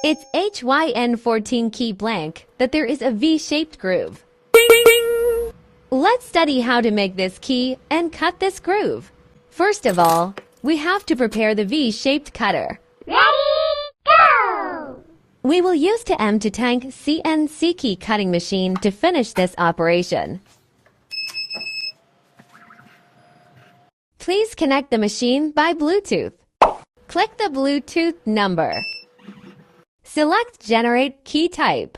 It's HYN14 key blank that there is a V-shaped groove. Let's study how to make this key and cut this groove. First of all, we have to prepare the V-shaped cutter. Ready, go! We will use the M2Tank CNC key cutting machine to finish this operation. Please connect the machine by Bluetooth. Click the Bluetooth number. Select Generate Key Type.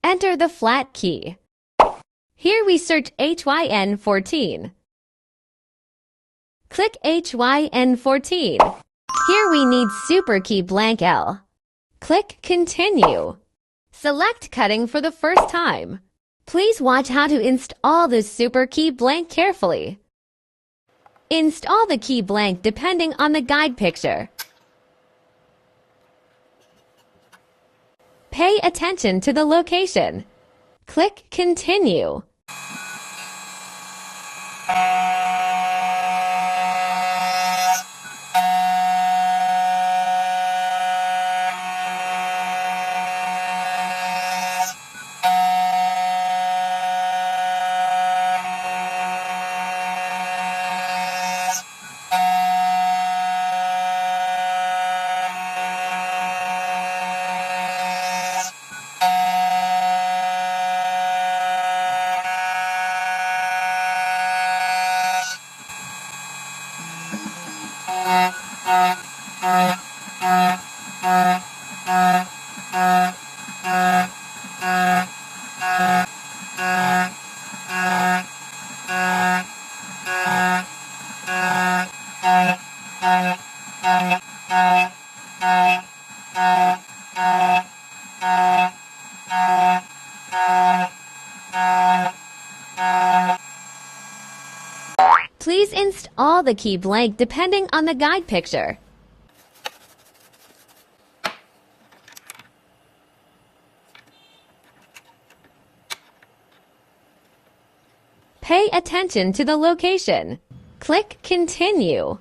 Enter the flat key. Here we search HYN14. Click HYN14. Here we need Super Key Blank L. Click Continue. Select Cutting for the first time. Please watch how to install the Super Key Blank carefully. Install the key blank depending on the guide picture. Pay attention to the location. Click Continue. Please install the key blank depending on the guide picture. Pay attention to the location. Click Continue.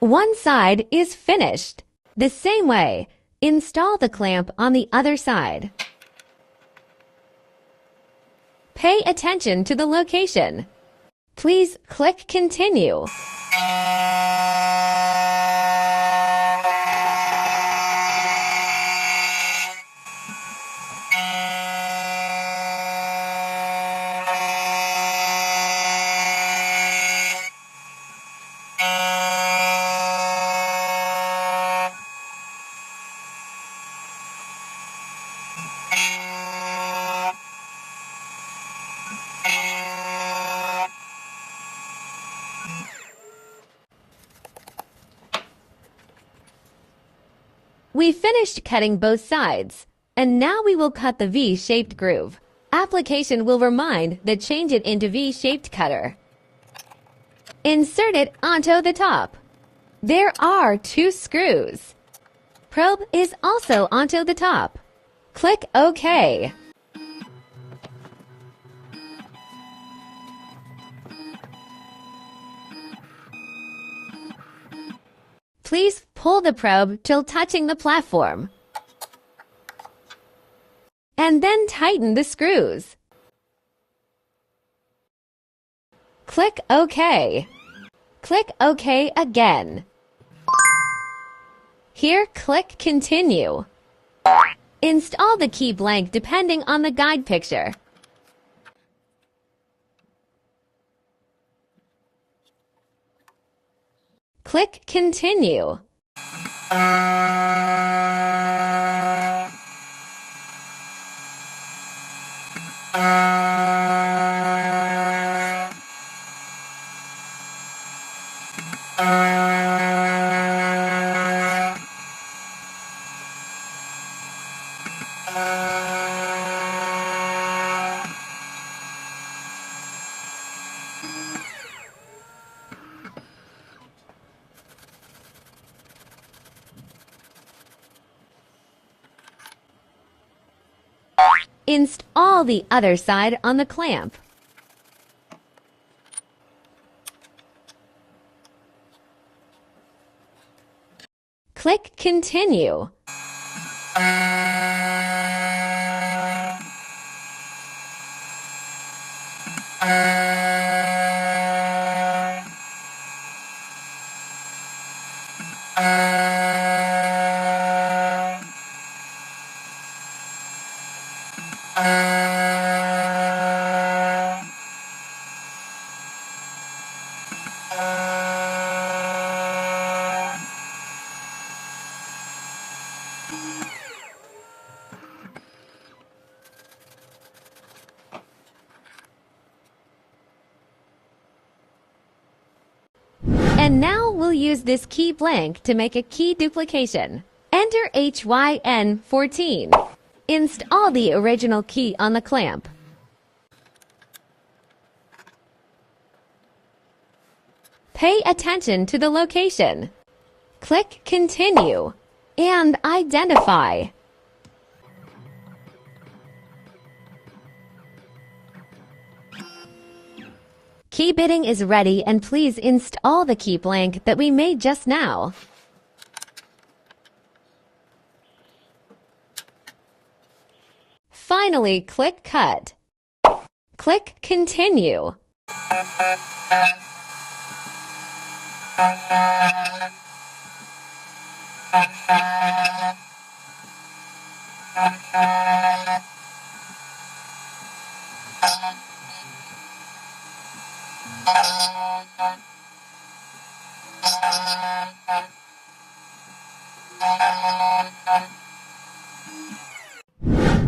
One side is finished. The same way, install the clamp on the other side. Pay attention to the location. Please click Continue. We finished cutting both sides, and now we will cut the V-shaped groove. Application will remind that change it into V-shaped cutter. Insert it onto the top. There are 2 screws. Probe is also onto the top. Click OK. Please pull the probe till touching the platform. And then tighten the screws. Click OK. Click OK again. Here, click Continue. Install the key blank depending on the guide picture. Click Continue. Install the other side on the clamp. Click Continue. And now we'll use this key blank to make a key duplication. Enter HYN14. Install the original key on the clamp. Pay attention to the location. Click Continue and Identify. Key bitting is ready, and please install the key blank that we made just now. Finally, click Cut. Click Continue.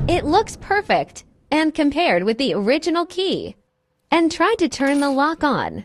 It looks perfect and compared with the original key. And try to turn the lock on.